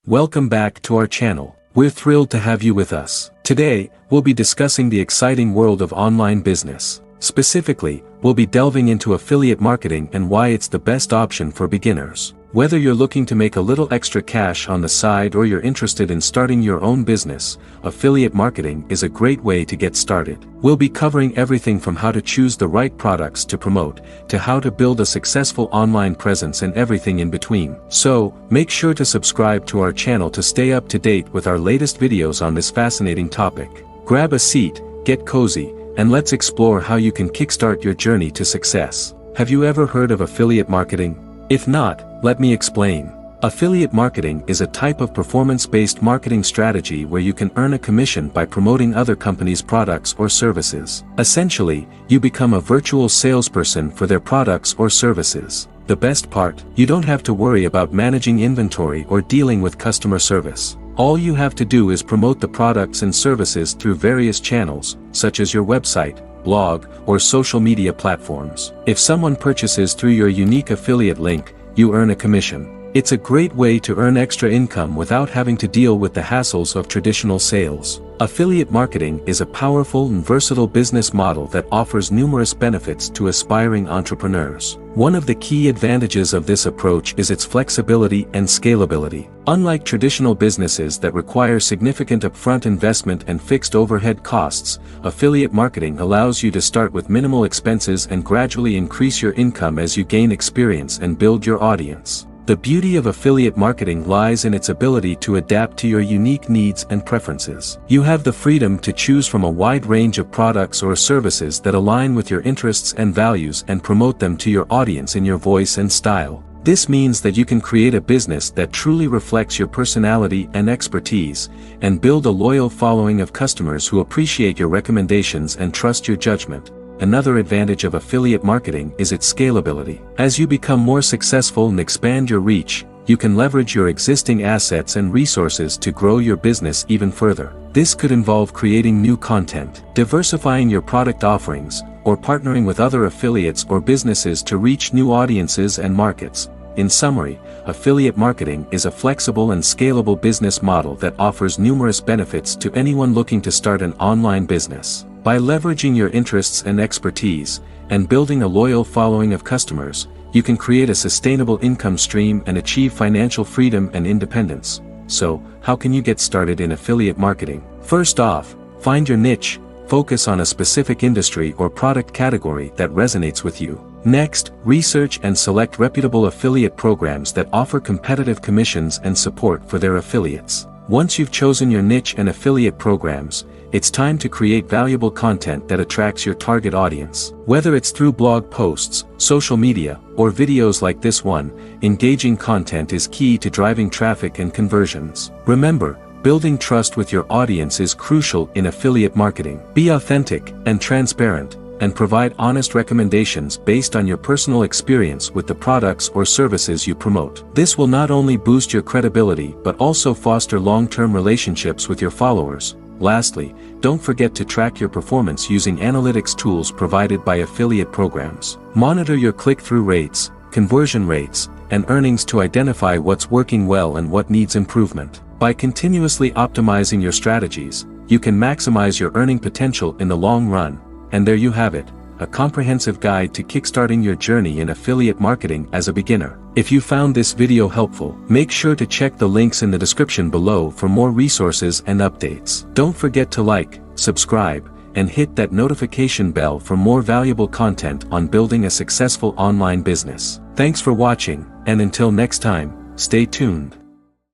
Welcome back to our channel. We're thrilled to have you with us. Today, we'll be discussing the exciting world of online business. Specifically, we'll be delving into affiliate marketing and why it's the best option for beginners. Whether you're looking to make a little extra cash on the side or you're interested in starting your own business, affiliate marketing is a great way to get started. We'll be covering everything from how to choose the right products to promote, to how to build a successful online presence and everything in between. So, make sure to subscribe to our channel to stay up to date with our latest videos on this fascinating topic. Grab a seat, get cozy, and let's explore how you can kickstart your journey to success. Have you ever heard of affiliate marketing? If not, let me explain. Affiliate marketing is a type of performance-based marketing strategy where you can earn a commission by promoting other companies' products or services. Essentially, you become a virtual salesperson for their products or services. The best part, you don't have to worry about managing inventory or dealing with customer service. All you have to do is promote the products and services through various channels, such as your website, blog, or social media platforms. If someone purchases through your unique affiliate link, you earn a commission. It's a great way to earn extra income without having to deal with the hassles of traditional sales. Affiliate marketing is a powerful and versatile business model that offers numerous benefits to aspiring entrepreneurs. One of the key advantages of this approach is its flexibility and scalability. Unlike traditional businesses that require significant upfront investment and fixed overhead costs, affiliate marketing allows you to start with minimal expenses and gradually increase your income as you gain experience and build your audience. The beauty of affiliate marketing lies in its ability to adapt to your unique needs and preferences. You have the freedom to choose from a wide range of products or services that align with your interests and values and promote them to your audience in your voice and style. This means that you can create a business that truly reflects your personality and expertise, and build a loyal following of customers who appreciate your recommendations and trust your judgment. Another advantage of affiliate marketing is its scalability. As you become more successful and expand your reach, you can leverage your existing assets and resources to grow your business even further. This could involve creating new content, diversifying your product offerings, or partnering with other affiliates or businesses to reach new audiences and markets. In summary, affiliate marketing is a flexible and scalable business model that offers numerous benefits to anyone looking to start an online business. By leveraging your interests and expertise, and building a loyal following of customers, you can create a sustainable income stream and achieve financial freedom and independence. So, how can you get started in affiliate marketing? First off, find your niche, focus on a specific industry or product category that resonates with you. Next, research and select reputable affiliate programs that offer competitive commissions and support for their affiliates. Once you've chosen your niche and affiliate programs, it's time to create valuable content that attracts your target audience. Whether it's through blog posts, social media, or videos like this one, engaging content is key to driving traffic and conversions. Remember, building trust with your audience is crucial in affiliate marketing. Be authentic and transparent, and provide honest recommendations based on your personal experience with the products or services you promote. This will not only boost your credibility but also foster long-term relationships with your followers. Lastly, don't forget to track your performance using analytics tools provided by affiliate programs. Monitor your click-through rates, conversion rates, and earnings to identify what's working well and what needs improvement. By continuously optimizing your strategies, you can maximize your earning potential in the long run. And there you have it, a comprehensive guide to kickstarting your journey in affiliate marketing as a beginner. If you found this video helpful, make sure to check the links in the description below for more resources and updates. Don't forget to like, subscribe, and hit that notification bell for more valuable content on building a successful online business. Thanks for watching, and until next time, stay tuned.